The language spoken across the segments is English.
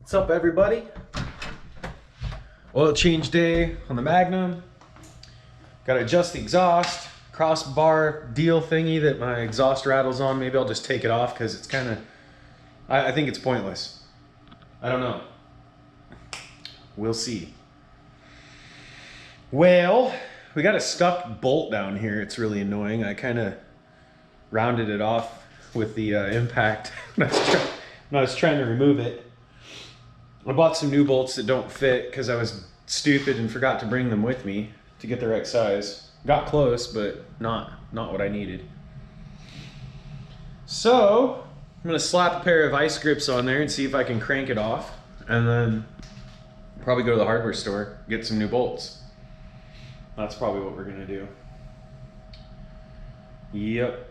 What's up, everybody? Oil change day on the Magnum. Got to adjust the exhaust, crossbar deal thingy that my exhaust rattles on. Maybe I'll just take it off because it's kind of, I think it's pointless. I don't know. We'll see. Well, we got a stuck bolt down here. It's really annoying. I kind of rounded it off with the impact when I was trying to remove it. I bought some new bolts that don't fit because I was stupid and forgot to bring them with me to get the right size. Got close, but not what I needed. So I'm gonna slap a pair of ice grips on there and see if I can crank it off, and then probably go to the hardware store, get some new bolts. That's probably what we're gonna do. Yep.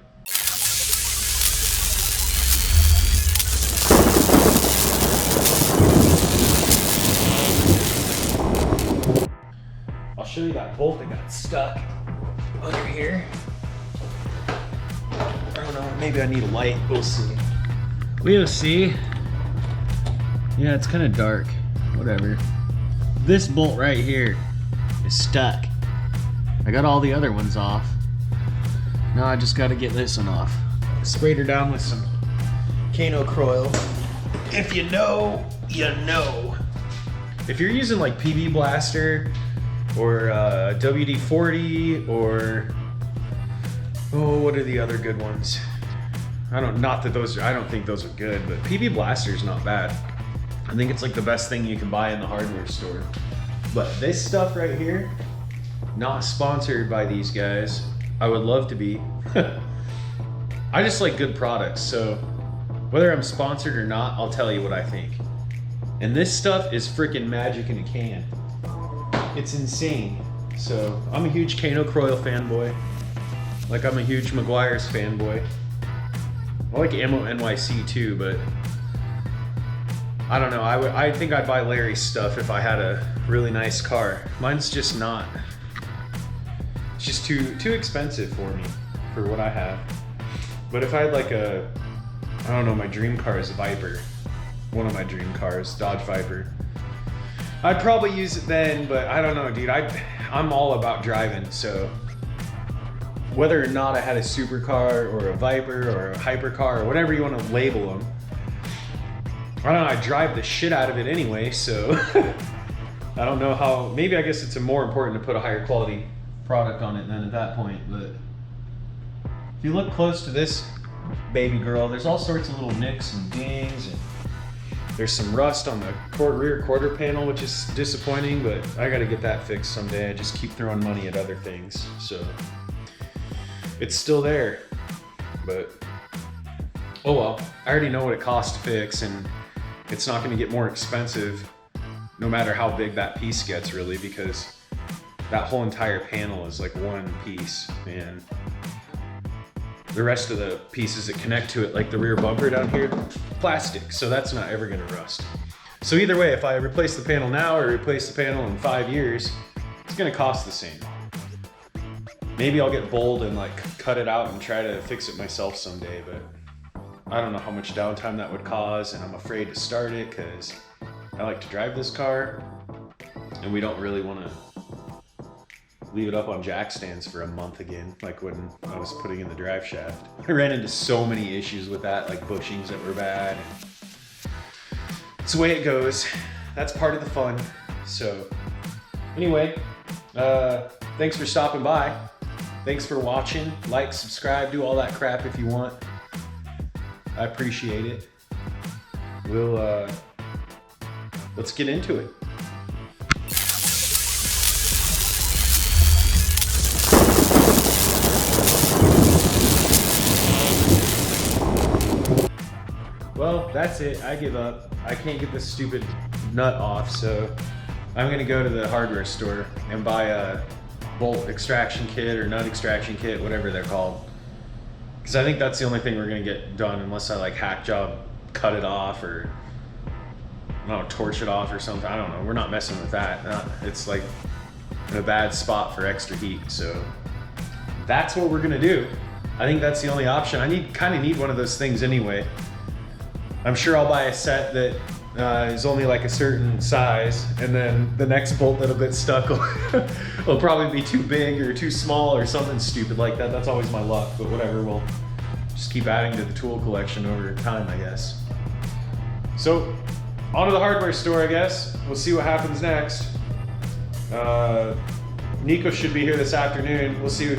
I'll show you that bolt that got stuck under here. I don't know, maybe I need a light, we'll see. We'll see. Yeah, it's kind of dark, whatever. This bolt right here is stuck. I got all the other ones off. Now I just gotta get this one off. I sprayed her down with some Kano Coil. If you know, you know. If you're using like PB Blaster or WD-40 or, oh, what are the other good ones? I don't think those are good, but PB Blaster's not bad. I think it's like the best thing you can buy in the hardware store. But this stuff right here, not sponsored by these guys. I would love to be. I just like good products, so whether I'm sponsored or not, I'll tell you what I think. And this stuff is freaking magic in a can. It's insane. So I'm a huge Kano Coil fanboy. Like I'm a huge Meguiar's fanboy. I like Ammo NYC too, but I don't know. I think I'd buy Larry's stuff if I had a really nice car. Mine's just not. It's just too expensive for me, for what I have. But if I had like I don't know, my dream car is a Viper. One of my dream cars, Dodge Viper. I'd probably use it then, but I don't know, dude. I'm all about driving, so whether or not I had a supercar or a Viper or a hypercar or whatever you want to label them, I don't know, I drive the shit out of it anyway, so I don't know how, maybe I guess it's more important to put a higher quality product on it then at that point. But if you look close to this baby girl, there's all sorts of little nicks and dings, and there's some rust on the rear quarter panel, which is disappointing, but I gotta get that fixed someday. I just keep throwing money at other things, so it's still there. But oh well, I already know what it costs to fix, and it's not gonna get more expensive no matter how big that piece gets, really, because that whole entire panel is like one piece, and the rest of the pieces that connect to it, like the rear bumper down here, plastic, so that's not ever gonna rust. So either way, if I replace the panel now or replace the panel in 5 years, it's gonna cost the same. Maybe I'll get bold and like cut it out and try to fix it myself someday, but I don't know how much downtime that would cause, and I'm afraid to start it because I like to drive this car, and we don't really wanna leave it up on jack stands for a month again, like when I was putting in the drive shaft. I ran into so many issues with that, like bushings that were bad. It's the way it goes. That's part of the fun. So anyway, thanks for stopping by. Thanks for watching. Like, subscribe, do all that crap if you want. I appreciate it. Let's get into it. Well, that's it. I give up. I can't get this stupid nut off, so I'm gonna go to the hardware store and buy a bolt extraction kit or nut extraction kit, whatever they're called. Because I think that's the only thing we're gonna get done, unless I like hack job cut it off, or I don't know, torch it off or something. I don't know. We're not messing with that. It's like in a bad spot for extra heat, so that's what we're gonna do. I think that's the only option. I kind of need one of those things anyway. I'm sure I'll buy a set that is only like a certain size, and then the next bolt that'll get stuck will probably be too big or too small or something stupid like that. That's always my luck, but whatever, we'll just keep adding to the tool collection over time, I guess. So, on to the hardware store, I guess. We'll see what happens next. Nico should be here this afternoon. We'll see.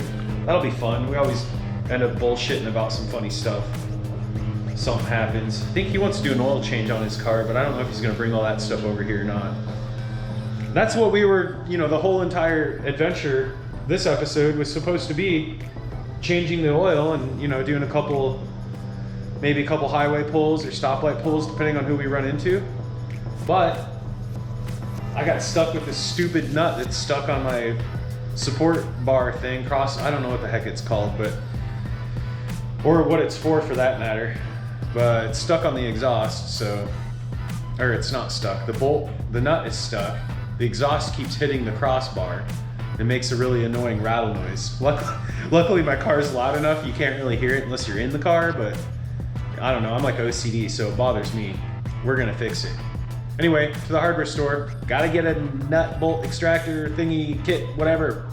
That'll be fun. We always end up bullshitting about some funny stuff. Something happens. I think he wants to do an oil change on his car, but I don't know if he's gonna bring all that stuff over here or not. That's what we were, you know, the whole entire adventure, this episode was supposed to be changing the oil and, you know, doing maybe a couple highway pulls or stoplight pulls, depending on who we run into. But I got stuck with this stupid nut that's stuck on my support bar thing, I don't know what the heck it's called, but, or what it's for that matter. But it's stuck on the exhaust, so, or it's not stuck. The nut is stuck. The exhaust keeps hitting the crossbar. It makes a really annoying rattle noise. Luckily my car's loud enough you can't really hear it unless you're in the car, but I don't know, I'm like OCD, so it bothers me. We're gonna fix it. Anyway, to the hardware store. Gotta get a nut bolt extractor thingy kit, whatever.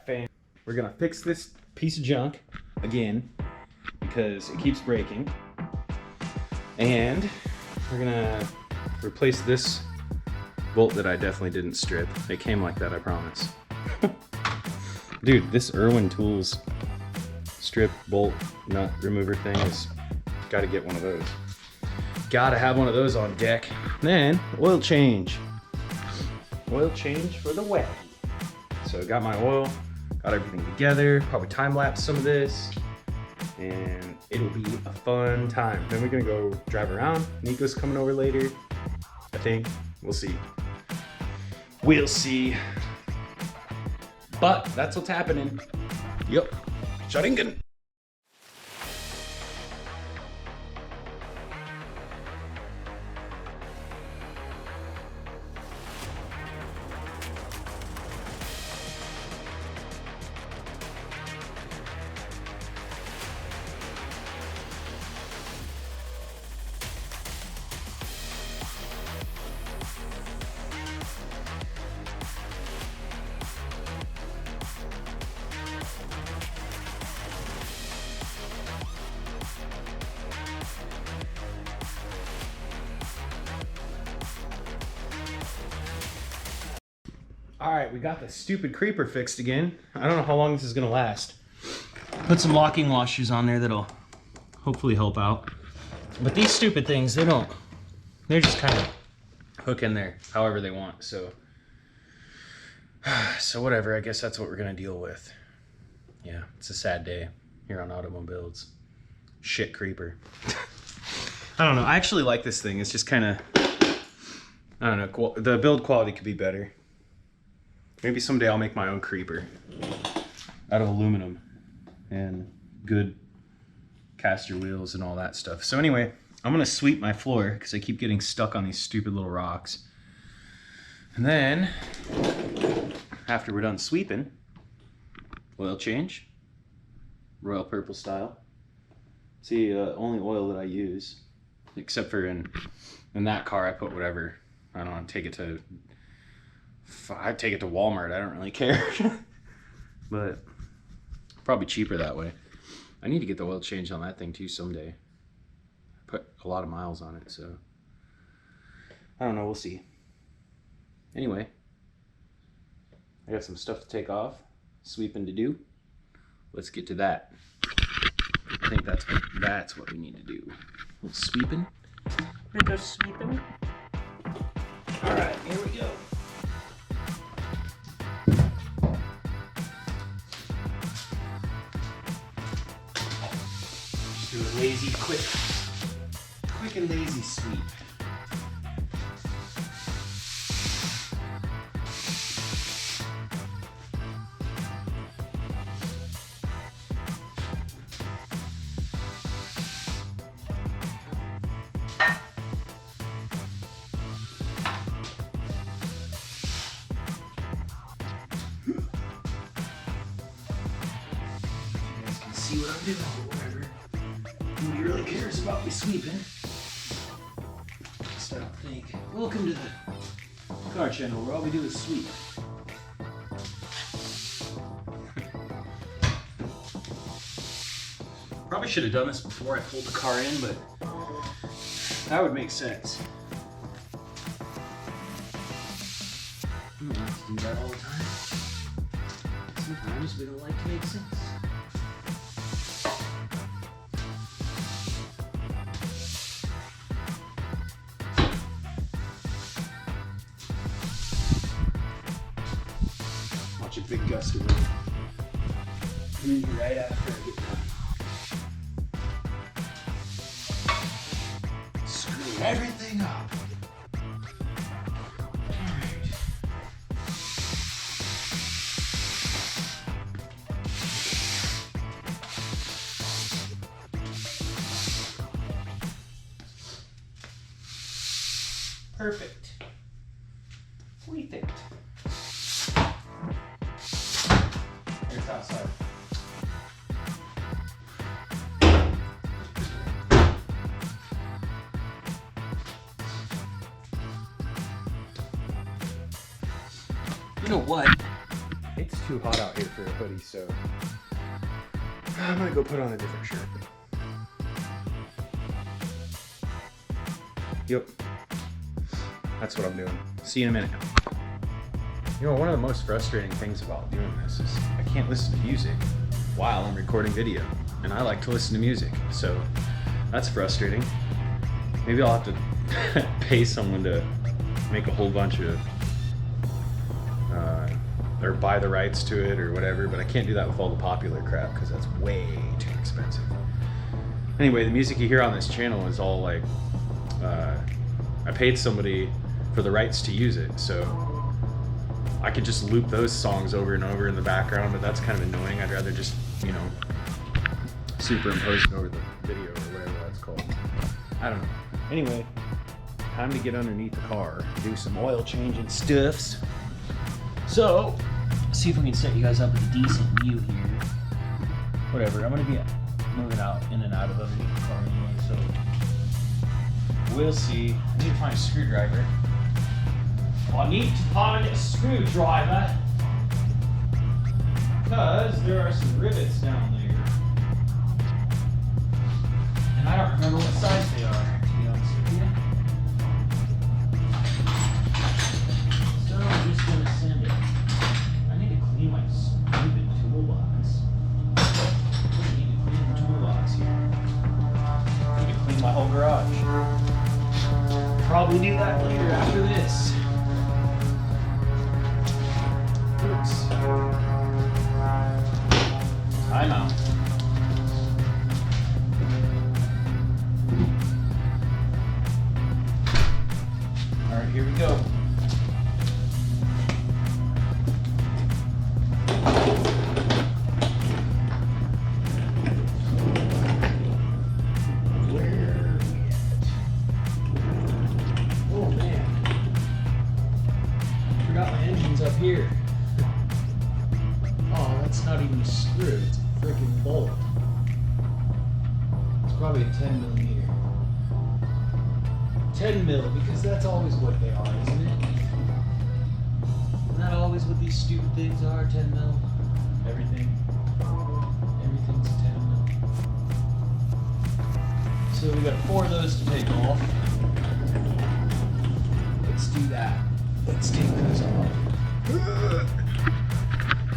Fam, we're gonna fix this piece of junk again because it keeps breaking, and we're gonna replace this bolt that I definitely didn't strip. It came like that, I promise. Dude, this Irwin Tools strip bolt nut remover thing is, gotta get one of those. Gotta have one of those on deck. Then oil change. Oil change for the wagon. So got my oil. Got everything together, probably time-lapse some of this, and it'll be a fun time. Then we're gonna go drive around. Nico's coming over later, I think. We'll see. We'll see. But that's what's happening. Yep. Sharingan. All right, we got the stupid creeper fixed again. I don't know how long this is gonna last. Put some locking washers on there that'll hopefully help out. But these stupid things, they're just kind of hook in there however they want. So whatever, I guess that's what we're gonna deal with. Yeah, it's a sad day here on Automobuilds. Shit creeper. I don't know, I actually like this thing. It's just kind of, I don't know, the build quality could be better. Maybe someday I'll make my own creeper out of aluminum and good caster wheels and all that stuff. So anyway, I'm gonna sweep my floor because I keep getting stuck on these stupid little rocks. And then, after we're done sweeping, oil change, royal purple style. See, only oil that I use, except for in that car I put whatever. I don't know, I'd take it to Walmart, I don't really care. But probably cheaper that way. I need to get the oil changed on that thing too someday. I put a lot of miles on it, so I don't know, we'll see. Anyway, I got some stuff to take off, sweeping to do. Let's get to that. I think that's what we need to do. A little sweeping. Bit of sweeping. All right, here we go. Just do a lazy, quick and lazy sweep. see what I'm doing or whatever. Nobody really cares about me sweeping. Just don't think. Welcome to the car channel where all we do is sweep. Probably should have done this before I pulled the car in, but that would make sense. I don't have to do that all the time. Sometimes we don't like to make sense. Watch a big gust of wind. Coming in right after I get done. Screw everything up. Perfect. What do you think? Here's outside. You know what? It's too hot out here for a hoodie, so I'm gonna go put on a different shirt. Yep. That's what I'm doing. See you in a minute. You know, one of the most frustrating things about doing this is I can't listen to music while I'm recording video. And I like to listen to music, so that's frustrating. Maybe I'll have to pay someone to make a whole bunch of, or buy the rights to it or whatever, but I can't do that with all the popular crap because that's way too expensive. Anyway, the music you hear on this channel is all like, I paid somebody for the rights to use it, so I could just loop those songs over and over in the background, but that's kind of annoying. I'd rather just, you know, superimpose it over the video or whatever that's called. I don't know. Anyway, time to get underneath the car, do some oil change and stuffs. So, see if we can set you guys up with a decent view here. Whatever, I'm gonna be moving out in and out of underneath the car anyway, so we'll see. I need to find a screwdriver. Well, I need to find a screwdriver because there are some rivets down there, and I don't remember what size they are, to be honest with you. So I'm just gonna send it. I need to clean my stupid toolbox. I need to clean the toolbox here. I need to clean my whole garage. Probably do that later after this. Oops. Time out. All right, here we go. Up here. Oh, that's not even a screw, it's a freaking bolt. It's probably a 10 millimeter. 10 mil, because that's always what they are, isn't it? Isn't that always what these stupid things are, 10 mil? Everything's 10 mil. So we got 4 of those to take off. Let's do that. Let's take those off.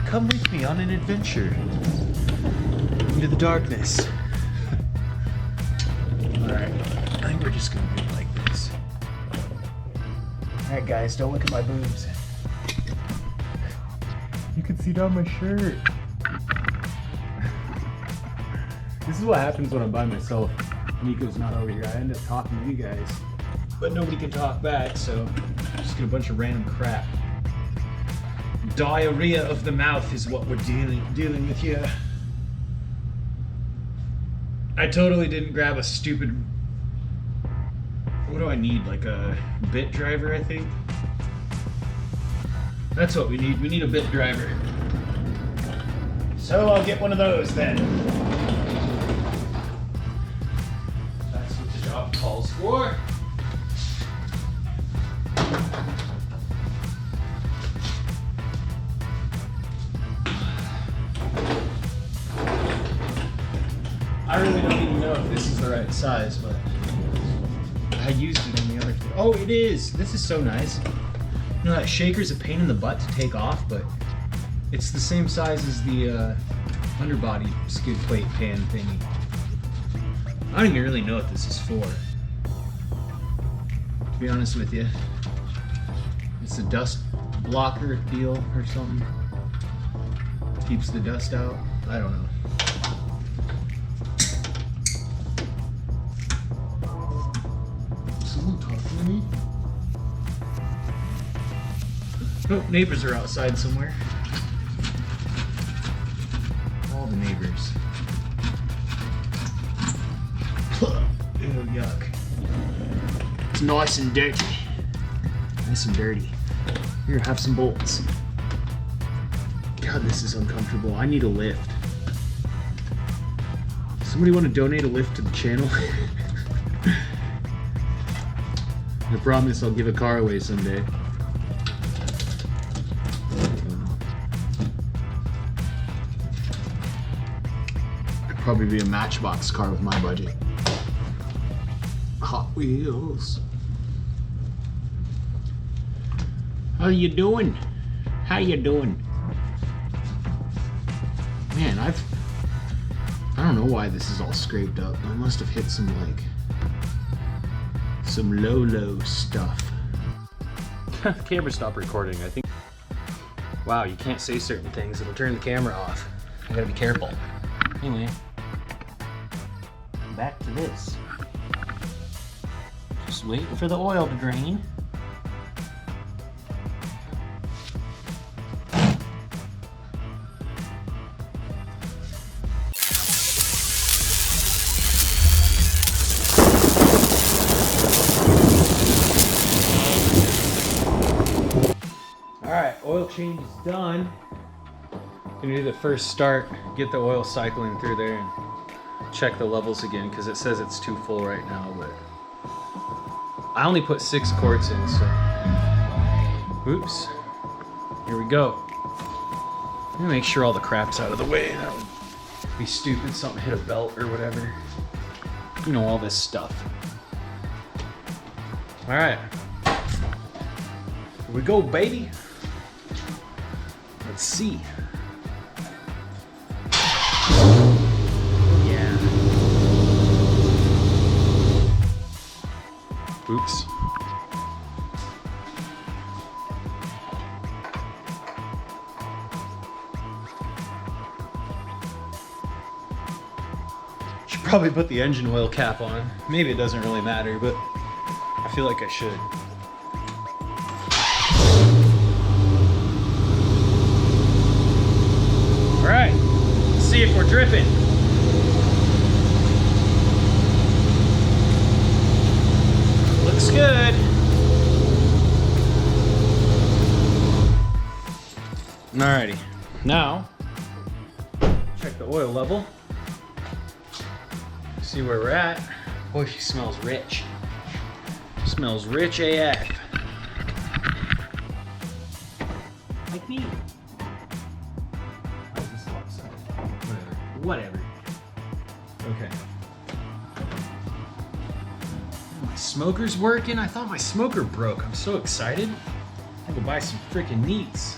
Come with me on an adventure into the darkness. Alright, I think we're just gonna do it like this. Alright guys, don't look at my boobs. You can see down my shirt. This is what happens when I'm by myself. Nico's not over here. I end up talking to you guys, But nobody can talk back, so just get a bunch of random crap. diarrhea of the mouth is what we're dealing with here. I totally didn't grab a stupid... What do I need? Like a bit driver, I think? That's what we need. We need a bit driver. So I'll get one of those then. job calls for. I really don't even know if this is the right size, but I used it in the other thing. Oh, it is! This is so nice. You know, that shaker's a pain in the butt to take off, but it's the same size as the underbody skid plate pan thingy. I don't even really know what this is for, to be honest with you. It's a dust blocker deal or something. Keeps the dust out. I don't know. Someone talking to me? Oh, neighbors are outside somewhere. All the neighbors. Ew, yuck. It's nice and dirty. Nice and dirty. Here, have some bolts. God, this is uncomfortable. I need a lift. Somebody want to donate a lift to the channel? I promise I'll give a car away someday. Could probably be a Matchbox car with my budget. Hot Wheels. How you doing? How you doing? Man, I don't know why this is all scraped up. I must have hit some low stuff. The camera stopped recording, I think. Wow, you can't say certain things. It'll turn the camera off. I gotta be careful. Anyway, back to this. Just waiting for the oil to drain. Alright, oil change is done. Gonna do the first start, get the oil cycling through there and check the levels again because it says it's too full right now, but I only put 6 quarts in, so oops. Here we go. I'm gonna make sure all the crap's out of the way. That would be stupid, something hit a belt or whatever. You know, all this stuff. Alright. Here we go, baby. Let's see. Yeah. Oops. Should probably put the engine oil cap on. Maybe it doesn't really matter, but I feel like I should. All right, let's see if we're dripping. Looks good. Alrighty, now check the oil level. See where we're at. Boy, she smells rich. Smells rich AF. Like me. Whatever. Okay. My smoker's working. I thought my smoker broke. I'm so excited. I can buy some freaking neats.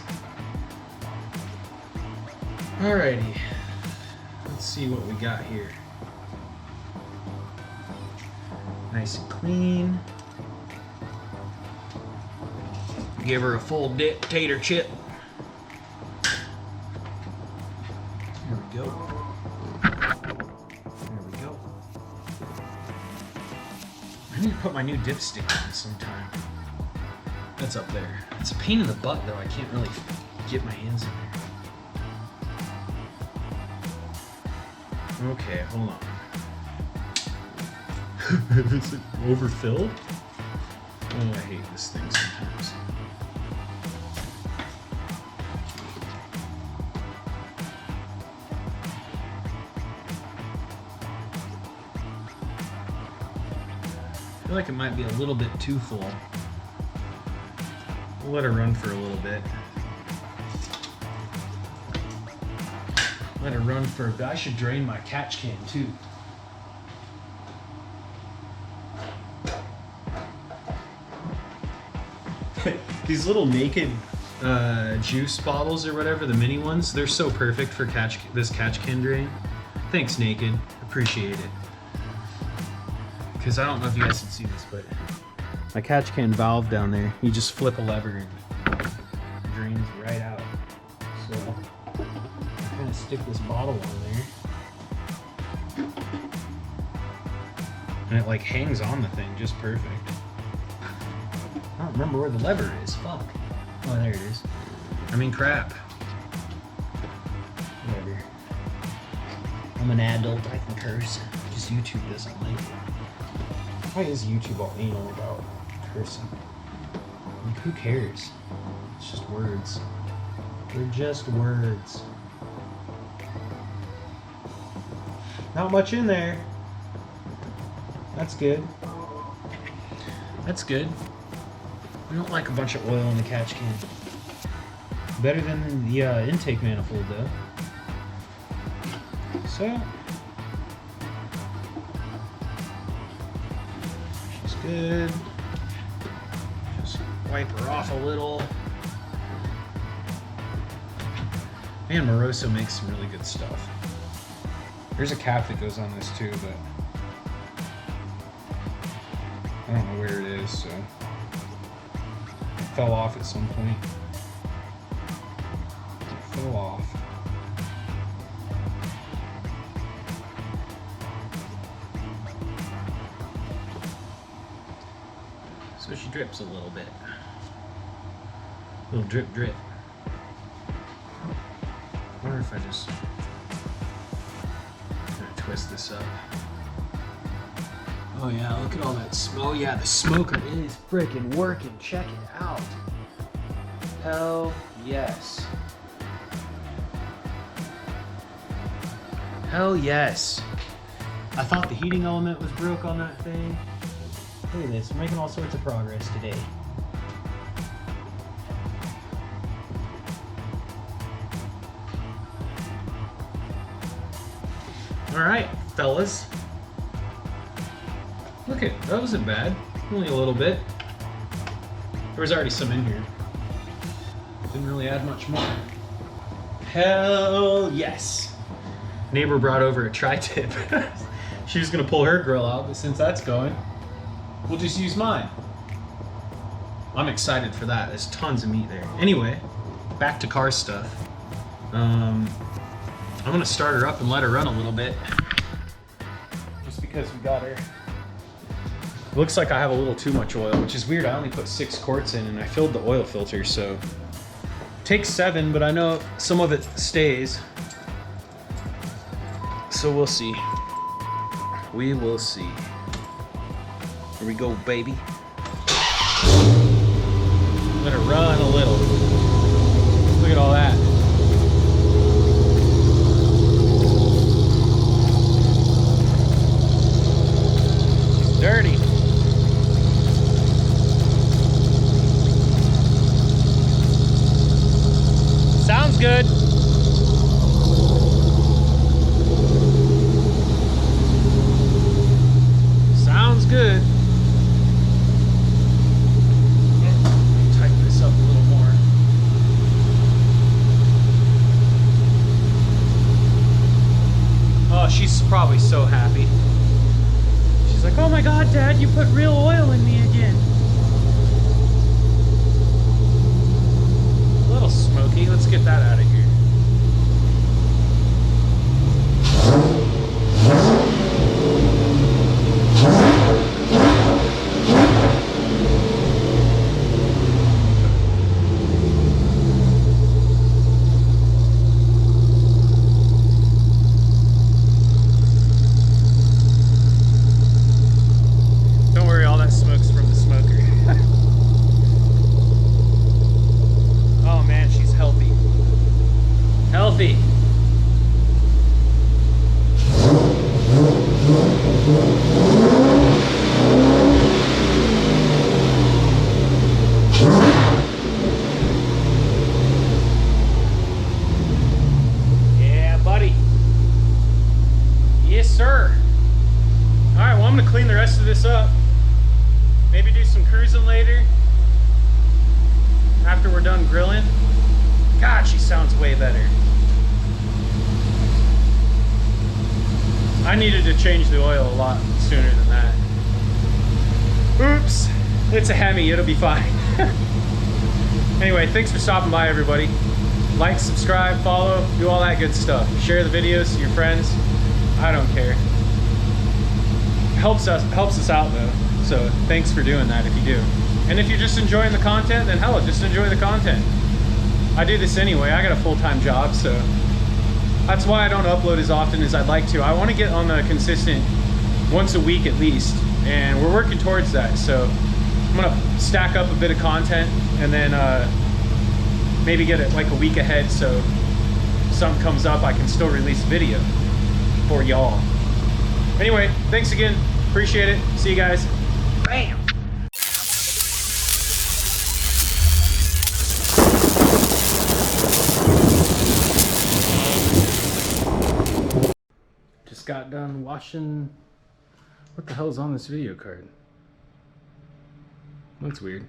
Alrighty. Let's see what we got here. Nice and clean. Give her a full dictator chip. There we go. There we go. I need to put my new dipstick on sometime. That's up there. It's a pain in the butt though. I can't really get my hands in there. Okay, hold on. Is it overfilled? Oh, I hate this thing sometimes. feel like it might be a little bit too full. We'll let her run for a little bit. Let her run for a bit. I should drain my catch can too. These little naked juice bottles or whatever, the mini ones, they're so perfect for this catch can drain. Thanks, Naked. Appreciate it. Because I don't know if you guys can see this, but my catch can valve down there, you just flip a lever and it drains right out. So I'm gonna stick this bottle on there. And it like hangs on the thing just perfect. I don't remember where the lever is. Fuck. Oh, there it is. I mean, crap. Whatever. I'm an adult. I can curse. Just YouTube doesn't like it. Why is YouTube all anal about cursing? Like, who cares? It's just words. They're just words. Not much in there. That's good. That's good. I don't like a bunch of oil in the catch can. Better than the intake manifold though. So, she's good. Just wipe her off a little. Man, Moroso makes some really good stuff. There's a cap that goes on this too, but I don't know where it is, so it fell off at some point. It fell off. So she drips a little bit. Little drip drip. I wonder if I just twist this up. Oh yeah, look at all that smoke. Oh yeah, the smoker is freaking working. Check it out. Hell yes. Hell yes. I thought the heating element was broke on that thing. Look at this, we're making all sorts of progress today. All right, fellas. Look at, that wasn't bad. Only a little bit. There was already some in here. Didn't really add much more. Hell yes. Neighbor brought over a tri-tip. She was gonna pull her grill out, but since that's going, we'll just use mine. I'm excited for that. There's tons of meat there. Anyway, back to car stuff. I'm gonna start her up and let her run a little bit. Just because we got her. Looks like I have a little too much oil, which is weird. I only put 6 quarts in and I filled the oil filter, so takes 7, but I know some of it stays. So we'll see. We will see. Here we go, baby. Let her run a little. Look at all that. She's dirty. Sounds good. Sounds good. Tighten this up a little more. Oh, she's probably so happy. She's like, oh my God, Dad, you put real oil in me again. A little smoky. Let's get that out of here. Don't worry, all that smoke's from the smoker. Oh man, she's healthy. Healthy. clean the rest of this up. Maybe do some cruising later after we're done grilling. God, she sounds way better. I needed to change the oil a lot sooner than that. Oops, it's a Hemi, it'll be fine. Anyway, thanks for stopping by, everybody. Like, subscribe, follow, do all that good stuff. Share the videos to your friends. I don't care. Helps us out though. So thanks for doing that if you do. And if you're just enjoying the content, then hell, just enjoy the content. I do this anyway. I got a full-time job, so that's why I don't upload as often as I'd like to. I want to get on the consistent once a week at least, and we're working towards that. So I'm gonna stack up a bit of content and then maybe get it like a week ahead, so if something comes up I can still release a video for y'all. Anyway, thanks again, appreciate it. See you guys. Bam. Just got done washing. What the hell is on this video card? That's weird.